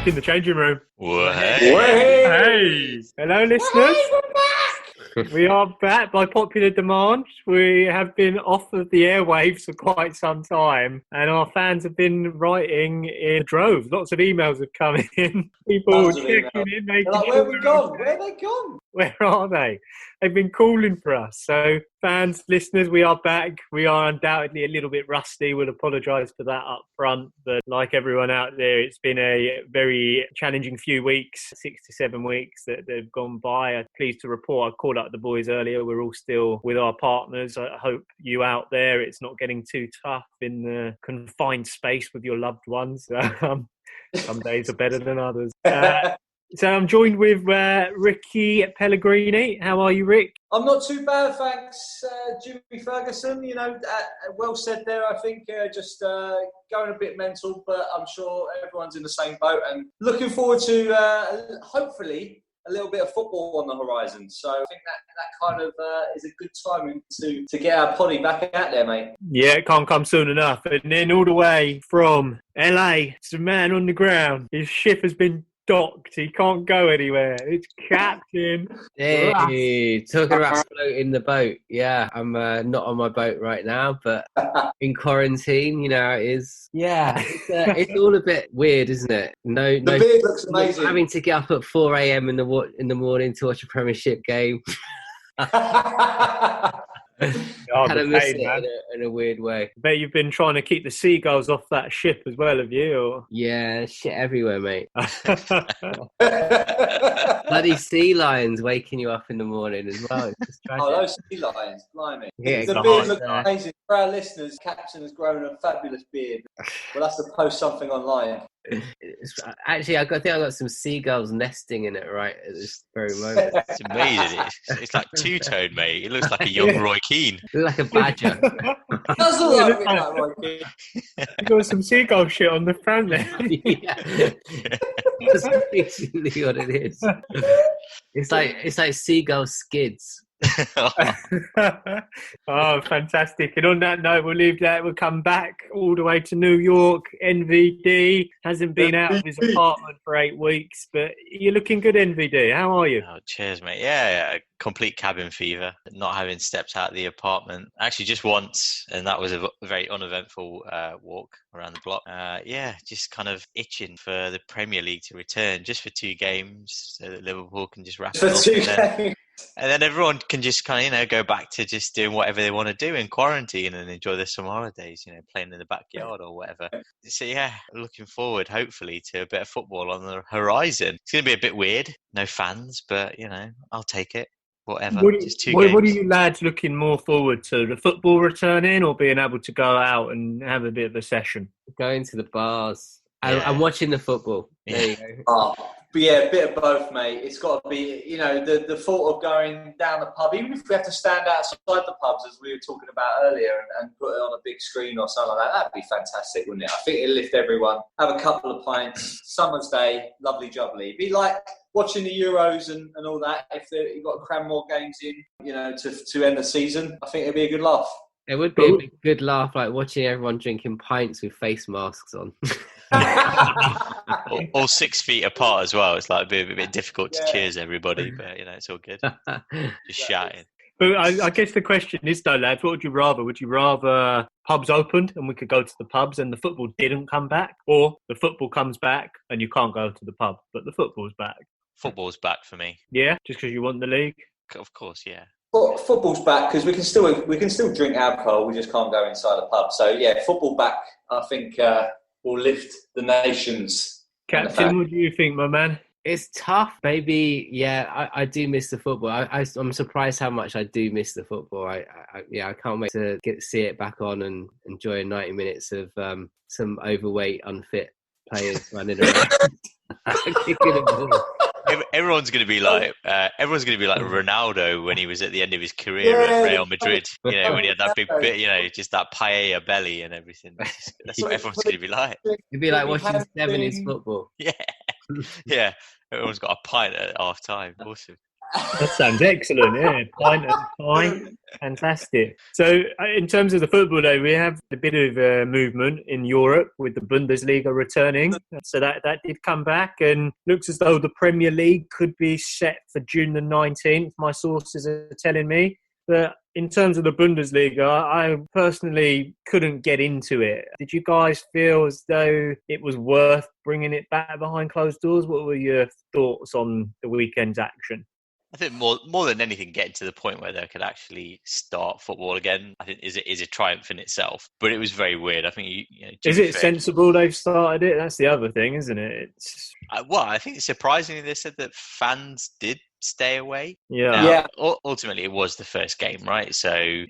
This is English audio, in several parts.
back in the changing room. Hey! Hello, listeners. We are back by popular demand. We have been off of the airwaves for quite some time, and our fans have been writing in droves. Lots of emails have come in. People checking in, making like, where have we gone? Where have they gone? Where are they? They've been calling for us. So, fans, listeners, we are back. We are undoubtedly a little bit rusty. We'll apologise for that up front. But like everyone out there, it's been a very challenging few weeks, 6 to 7 weeks that have gone by. I'm pleased to report, I called up the boys earlier. We're all still with our partners. I hope you out there, it's not getting too tough in the confined space with your loved ones. Some days are better than others. So I'm joined with Rikki Pelligrini. How are you, Rick? I'm not too bad, thanks, Jimmy Ferguson. You know, well said there, I think. Just going a bit mental, but I'm sure everyone's in the same boat. And looking forward to, hopefully, a little bit of football on the horizon. So I think that kind of is a good timing to get our poddy back out there, mate. Yeah, it can't come soon enough. And then all the way from LA, it's the man on the ground. His ship has been docked. He can't go anywhere. It's Captain Hey, talking about floating the boat. Yeah, I'm not on my boat right now, but in quarantine, you know how it is. Yeah, it's all a bit weird, isn't it? The beard looks amazing. Having to get up at 4 a.m. in the morning to watch a Premiership game. Kind of miss it in a weird way. I bet you've been trying to keep the seagulls off that ship as well, have you? Or? Yeah, shit everywhere, mate. Bloody sea lions waking you up in the morning as well. It's just tragic. Oh, those sea lions, blimey. Yeah, the beard looks amazing. For our listeners, Captain has grown a fabulous beard. We'll have to post something online. Actually, I think I got some seagulls nesting in it right at this very moment. It's amazing. It's like two-tone, mate. It looks like a young Roy Keane. It looks like a badger. It does look like Roy Keane. You got some seagull shit on the front there. Yeah. That's basically what it is. It's like seagull skids. Oh, fantastic. And on that note, we'll leave that. We'll come back all the way to New York. NVD hasn't been out of his apartment for 8 weeks, but you're looking good, NVD. How are you? Oh, cheers, mate. Yeah, complete cabin fever. Not having stepped out of the apartment. Actually, just once, and that was a very uneventful walk around the block. Just kind of itching for the Premier League to return, just for 2 games, so that Liverpool can just wrap it up. And then everyone can just kind of, go back to just doing whatever they want to do in quarantine and enjoy their summer holidays, playing in the backyard or whatever. So, yeah, looking forward, hopefully, to a bit of football on the horizon. It's going to be a bit weird. No fans, but, I'll take it. Whatever. Just 2 games. What are you lads looking more forward to? The football returning or being able to go out and have a bit of a session? Going to the bars. Yeah. I'm watching the football. There you go. But yeah, a bit of both, mate. It's got to be, the thought of going down the pub, even if we have to stand outside the pubs, as we were talking about earlier, and put it on a big screen or something like that, that'd be fantastic, wouldn't it? I think it'd lift everyone. Have a couple of pints, summer's day, lovely jubbly. It'd be like watching the Euros and all that. If you've got to cram more games in, to end the season, I think it'd be a good laugh. It would be a good laugh, like watching everyone drinking pints with face masks on. all 6 feet apart as well. It's like a bit difficult to cheers everybody, but it's all good. Just shouting. But I guess the question is though, lads, what would you rather? Would you rather pubs opened and we could go to the pubs and the football didn't come back, or the football comes back and you can't go to the pub, but the football's back? Football's back for me. Yeah, just because you want the league. Of course, yeah. Well, football's back because we can still drink alcohol. We just can't go inside a pub. So yeah, football back. I think will lift the nations. Captain, what do you think, my man? It's tough. Maybe, yeah. I do miss the football. I'm surprised how much I do miss the football. I can't wait to see it back on and enjoy 90 minutes of some overweight, unfit players running around. Kicking a ball. Everyone's going to be like Ronaldo when he was at the end of his career at Real Madrid. When he had that big bit, just that paella belly and everything. That's what everyone's going to be like. It'd be like watching 70s football. Yeah, yeah. Everyone's got a pint at half time. Awesome. That sounds excellent, yeah. Pint and pie. Fantastic. So, in terms of the football, though, we have a bit of movement in Europe with the Bundesliga returning. So that did come back, and looks as though the Premier League could be set for June the 19th. My sources are telling me. But in terms of the Bundesliga, I personally couldn't get into it. Did you guys feel as though it was worth bringing it back behind closed doors? What were your thoughts on the weekend's action? I think more than anything, getting to the point where they could actually start football again, I think is a triumph in itself. But it was very weird. I think is it sensible they've started it? That's the other thing, isn't it? Well, I think surprisingly they said that fans did stay away. Yeah. Ultimately, it was the first game, right? So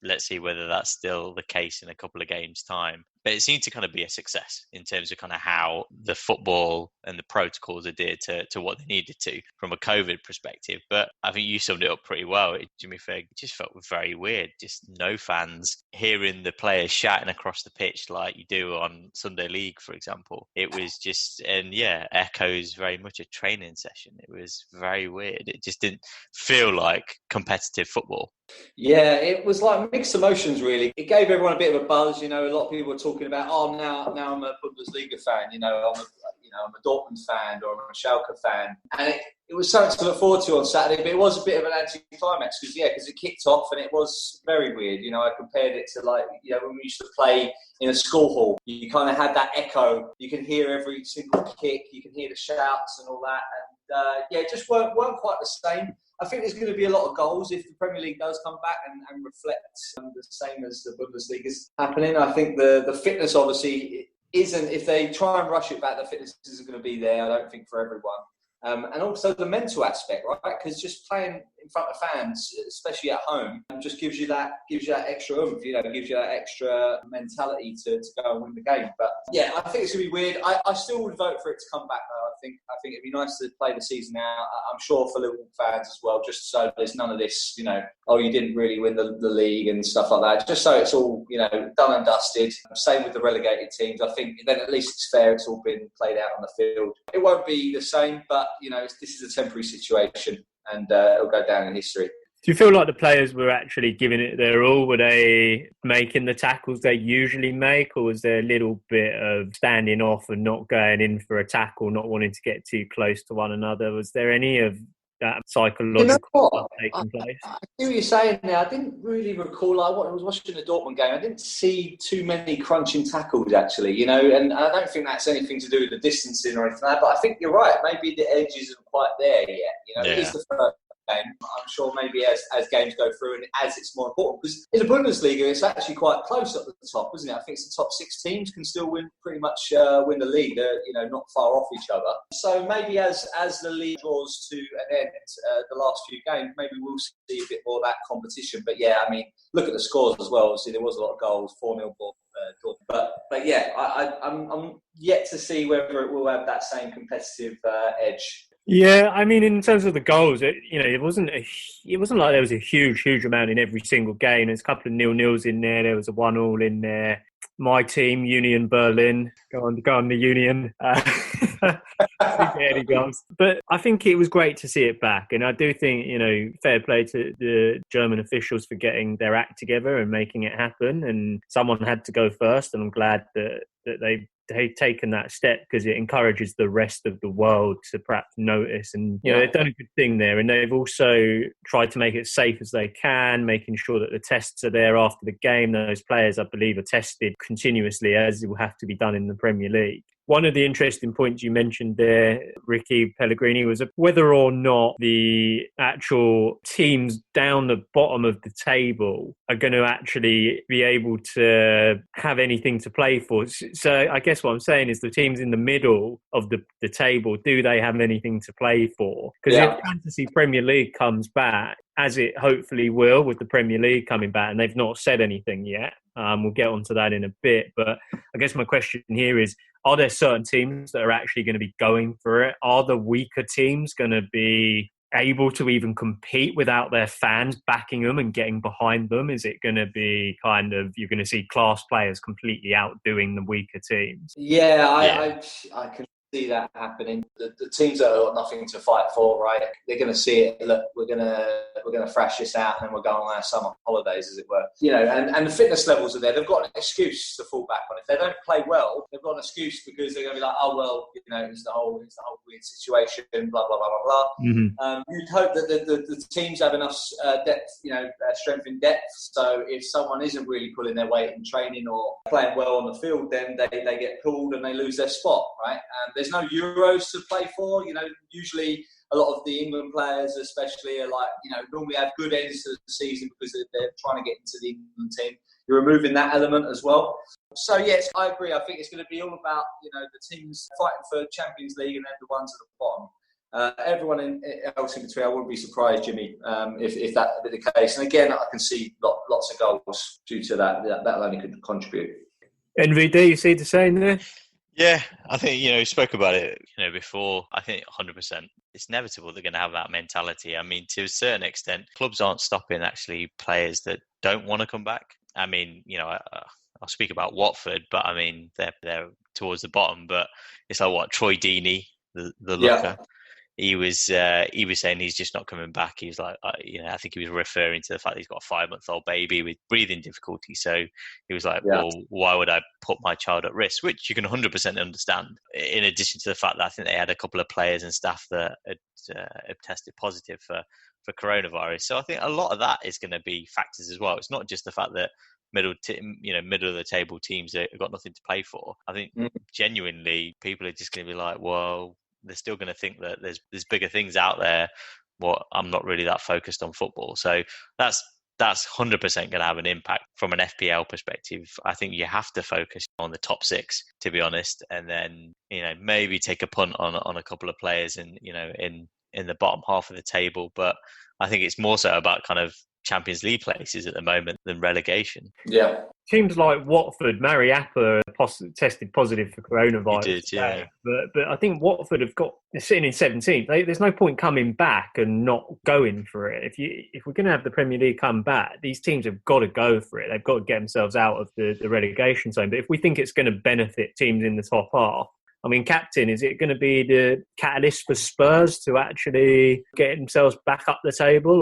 let's see whether that's still the case in a couple of games' time. But it seemed to kind of be a success in terms of kind of how the football and the protocols adhered to what they needed to from a COVID perspective. But I think you summed it up pretty well. Jimmy Ferg just felt very weird. Just no fans hearing the players shouting across the pitch like you do on Sunday League, for example. It was just, echoes very much a training session. It was very weird. It just didn't feel like competitive football. Yeah, it was like mixed emotions, really. It gave everyone a bit of a buzz. A lot of people were talking about, now I'm a Bundesliga fan. I'm a Dortmund fan, or I'm a Schalke fan, and it was something to look forward to on Saturday. But it was a bit of an anti-climax because it kicked off and it was very weird. I compared it to when we used to play in a school hall. You kind of had that echo. You can hear every single kick. You can hear the shouts and all that. And it just weren't quite the same. I think there's going to be a lot of goals if the Premier League does come back and reflect the same as the Bundesliga is happening. I think the fitness obviously isn't, if they try and rush it back, the fitness isn't going to be there, I don't think, for everyone. And also the mental aspect, right? Because just playing in front of fans, especially at home, just gives you that extra oomph, gives you that extra mentality to go and win the game. But yeah, I think it's going to be weird. I still would vote for it to come back, though. I think it'd be nice to play the season out. I'm sure for Liverpool fans as well, just so there's none of this, you didn't really win the league and stuff like that. Just so it's all, done and dusted. Same with the relegated teams. I think then at least it's fair. It's all been played out on the field. It won't be the same, but this is a temporary situation, and it'll go down in history. Do you feel like the players were actually giving it their all? Were they making the tackles they usually make, or was there a little bit of standing off and not going in for a tackle, not wanting to get too close to one another? Was there any of that psychological taking place? I see what you're saying now. I didn't really recall. I was watching the Dortmund game. I didn't see too many crunching tackles, actually, and I don't think that's anything to do with the distancing or anything like that. But I think you're right. Maybe the edge isn't quite there yet. It is the first game. I'm sure maybe as games go through and as it's more important, because in the Bundesliga it's actually quite close up at the top, isn't it? I think it's the top 6 teams can still win win the league. They're not far off each other. So maybe as the league draws to an end, the last few games, maybe we'll see a bit more of that competition. But yeah, I mean, look at the scores as well. Obviously there was a lot of goals, 4-0 for Dortmund. But yeah, I'm yet to see whether it will have that same competitive edge. Yeah, I mean, in terms of the goals, it wasn't like there was a huge amount in every single game. There's a couple of 0-0s in there. There was a 1-1 in there. My team, Union Berlin, go on the Union. Any goals. But I think it was great to see it back, and I do think fair play to the German officials for getting their act together and making it happen. And someone had to go first, and I'm glad that they've taken that step, because it encourages the rest of the world to perhaps notice. And they've done a good thing there, and they've also tried to make it safe as they can, making sure that the tests are there after the game. Those players, I believe, are tested continuously, as it will have to be done in the Premier League. One of the interesting points you mentioned there, Rikki Pelligrini, was whether or not the actual teams down the bottom of the table are going to actually be able to have anything to play for. So I guess what I'm saying is the teams in the middle of the table, do they have anything to play for? Because if Fantasy Premier League comes back, as it hopefully will with the Premier League coming back, and they've not said anything yet, we'll get onto that in a bit. But I guess my question here is, are there certain teams that are actually going to be going for it? Are the weaker teams going to be able to even compete without their fans backing them and getting behind them? Is it going to be kind of, you're going to see class players completely outdoing the weaker teams? Yeah, I can see that happening. The teams that have got nothing to fight for, right? They're going to see it. Look, we're going to thrash this out, and then we're going on our summer holidays, as it were. And the fitness levels are there. They've got an excuse to fall back on. If they don't play well, they've got an excuse because they're going to be like, oh well, it's the whole weird situation, blah blah blah blah blah. Mm-hmm. You'd hope that the teams have enough depth, strength in depth. So if someone isn't really pulling their weight in training or playing well on the field, then they get pulled and they lose their spot, right? And there's no Euros to play for. Usually a lot of the England players especially are normally have good ends to the season because they're trying to get into the England team. You're removing that element as well. So yes, I agree. I think it's going to be all about the teams fighting for Champions League and then the ones at the bottom. Everyone else in between, I wouldn't be surprised, Jimmy, if that be the case. And again, I can see lots of goals due to that. That'll only contribute. NVD, you see the same there? Yeah, I think, we spoke about it, before. I think 100%. It's inevitable they're going to have that mentality. I mean, to a certain extent, clubs aren't stopping actually players that don't want to come back. I mean, I'll speak about Watford, but I mean, they're towards the bottom. But it's like what Troy Deeney, the looker. Yeah. He was saying he's just not coming back. He was like, I think he was referring to the fact that he's got a 5-month-old baby with breathing difficulty. So he was like, well, why would I put my child at risk? Which you can 100% understand. In addition to the fact that I think they had a couple of players and staff that had tested positive for coronavirus. So I think a lot of that is going to be factors as well. It's not just the fact that middle of the table teams have got nothing to play for. I think genuinely people are just going to be like, well, they're still going to think that there's bigger things out there. Well, I'm not really that focused on football. So that's 100% going to have an impact from an FPL perspective. I think you have to focus on the top 6, to be honest, and then maybe take a punt on a couple of players in the bottom half of the table. But I think it's more so about kind of Champions League places at the moment than relegation. Yeah. Teams like Watford, Mariappa tested positive for coronavirus. He did, yeah. But I think Watford they're sitting in 17th. There's no point coming back and not going for it. If we're going to have the Premier League come back, these teams have got to go for it. They've got to get themselves out of the relegation zone. But if we think it's going to benefit teams in the top half, I mean, captain, is it going to be the catalyst for Spurs to actually get themselves back up the table?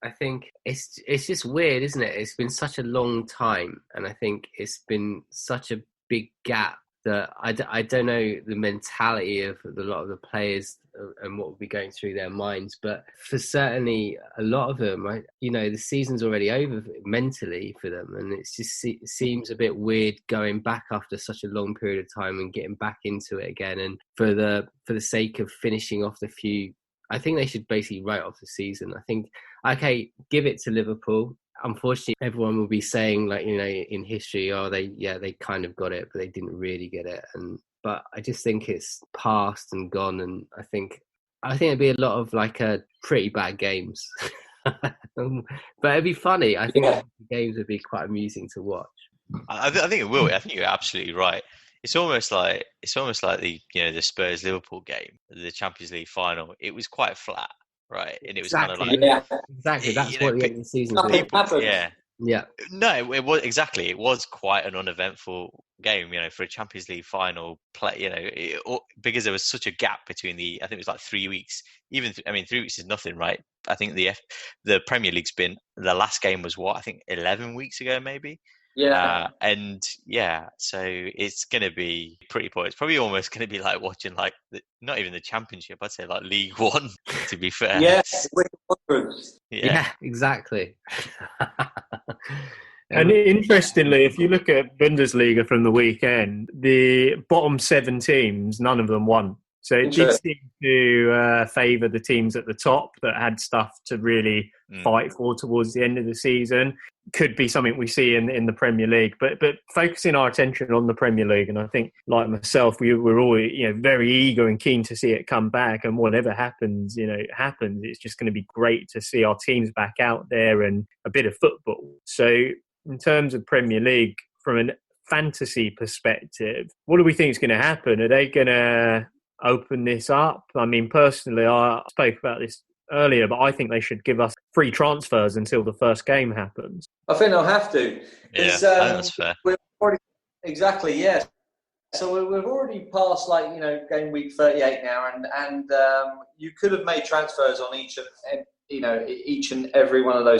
I think it's just weird, isn't it? It's been such a long time, and I think it's been such a big gap that I don't know the mentality of a lot of the players and what will be going through their minds. But for certainly a lot of them, the season's already over mentally for them, and it seems a bit weird going back after such a long period of time and getting back into it again. And for the sake of finishing off the few, I think they should basically write off the season. I think, okay, give it to Liverpool. Unfortunately, everyone will be saying, in history, they kind of got it, but they didn't really get it. But I just think it's past and gone. And I think it'd be a lot of pretty bad games. But it'd be funny. I think the games would be quite amusing to watch. I think it will. I think you're absolutely right. It's almost like the the Spurs Liverpool game, the Champions League final. It was quite flat, right? And it was kind of like exactly. That's what the end of the season was. Yeah. No, it was exactly. It was quite an uneventful game, for a Champions League final play. Because there was such a gap between I think it was like 3 weeks. 3 weeks is nothing, right? I think the Premier League's been, the last game was 11 weeks ago, maybe. Yeah. So it's going to be pretty poor. It's probably almost going to be like watching not even the Championship, I'd say League One, to be fair. Yeah, exactly. And interestingly, if you look at Bundesliga from the weekend, the bottom 7 teams, none of them won. So it did seem to favour the teams at the top that had stuff to really fight for towards the end of the season. Could be something we see in the Premier League, but focusing our attention on the Premier League, and I think, like myself, we're all very eager and keen to see it come back. And whatever happens, happens. It's just going to be great to see our teams back out there and a bit of football. So, in terms of Premier League, from a fantasy perspective, what do we think is going to happen? Are they going to open this up? I mean, personally, I spoke about this earlier, but I think they should give us free transfers until the first game happens. I think they'll have to. Yeah, that's fair. Exactly, yes. So we've already passed, game week 38 now, and you could have made transfers on each and every one of those